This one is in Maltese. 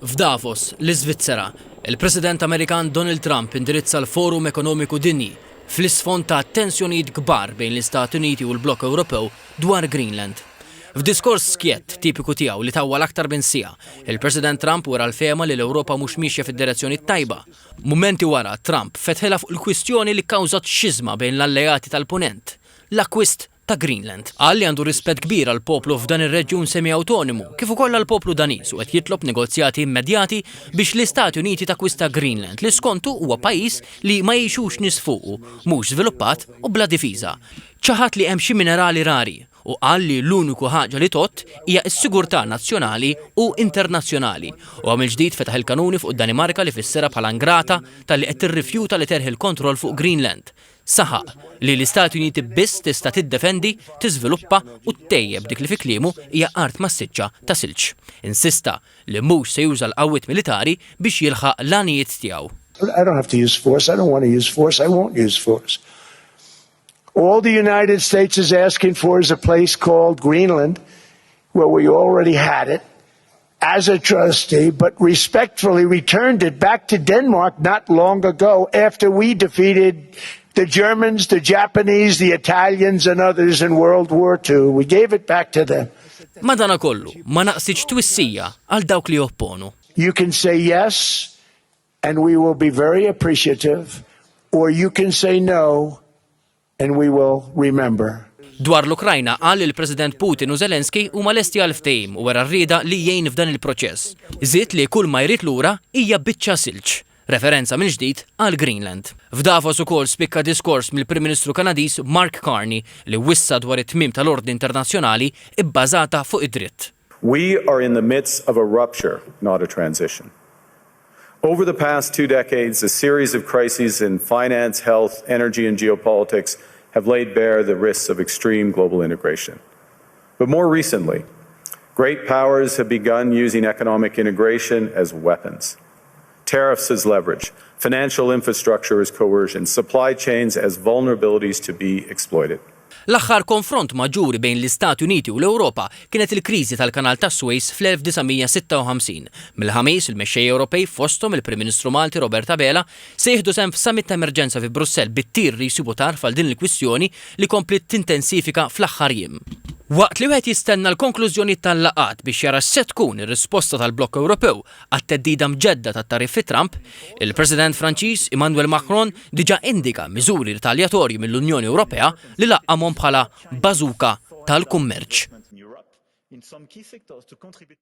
F'Davos, l-Iżvizzera, il-President Amerikan Donald Trump indirizza l-Forum Ekonomiku Dinji fl-isfond ta' tensjonijiet kbar bejn l-Istati Uniti u l-Blokk Ewropew dwar Greenland. F'diskors skjett tipiku tiegħu li tawwal aktar minn siegħa, il-President Trump wara l-fehma li l-Ewropa mhux mixja fid-direzzjoni tajba. Mumenti wara Trump fetħilha fuq il-kwistjoni li kkawżat x'iżma bejn l-alleati tal-Punent, l-akkwist ta' Greenland. Għalli għandu rispett kbir għal poplu f'dan ir-reġjun semi-autonomu, kif ukoll għal poplu Daniż u qed jitlob negozjati immedjati biex l-Istati Uniti takkwista Greenland li skontu huwa pajjiż li ma jgħixux nies fuqu, mhux żviluppat u bla difiża. Ċaħat li hemm xi minerali rari u qal li l-uniku ħaġa li tot hija s-sigurtà nazzjonali u internazzjonali. U għamil ġdid fetaħ il-kanuni fuq Danimarka li fissera bħala ngrata tal-li qed tirrifjuta li terħi l-kontroll fuq Greenland. Saħaq li l-Istati Uniti biss tista' tiddefendi, tiżviluppa u ttejjeb dik li fi kliemu hija art massiċċa ta' silġ. Insista li mhux se juża l-qawwiet militari biex jilħaq l-għanijiet tiegħu. I don't have to use force. I don't want to use force. I won't use force. All the United States is asking for is a place called Greenland, where we already had it as a trustee, but respectfully returned it back to Denmark not long ago after we defeated the Germans, the Japanese, the Italians, and others in World War II. We gave it back to them. Madanakollu, ma naqsitx twissija għal dawk li opponu. You can say yes, and we will be very appreciative, or you can say no, and we will remember. Dwar l-Ukrajna qal il-President Putin u Zelensky huma lesti għal ftehim u wara rrieda li jgħin f'dan il-proċess. Żied li kull ma jrid lura hija biċċa silġ. Referenza mill ġdid għal Greenland. F'Davos ukoll spikka diskors mill-Prim Ministru Kanadiż Mark Carney li wissa dwar it-tmiem tal-ordni internazzjonali bbażata fuq id-dritt. We are in the midst of a rupture, not a transition. Over the past 2 decades, a series of crises in finance, health, energy, and geopolitics have laid bare the risks of extreme global integration. But more recently, great powers have begun using economic integration as weapons. Tariffs as leverage, financial infrastructure as coercion, supply chains as vulnerabilities to be exploited. L-aħħar konfront maġġuri bejn l-Istati Uniti u l-Ewropa kienet il-kriżi tal-Kanal tas-Suez fl-1956. Mill-ħamis il-mexxej Ewropej fosthom il-Prim Ministru Malti Roberta Bela se jieħdu sehem f'summit ta' emerġenza fi Brussell bit-tir li jsibu tarf għal din il-kwistjoni li komplet tintensifika fl-aħħar jiem. Waqt li wieħed jistenna l-konklużjoni tal-laqat biex jara se tkun ir-risposta tal-Blokk Ewropew għat-teddida mġedda tat-tariffi Trump, il-President Franċiż Emmanuel Macron diġà indika miżuri ritaljatorji mill-Unjoni Ewropea li laqqamhom bħala bażuka tal-kummerċ.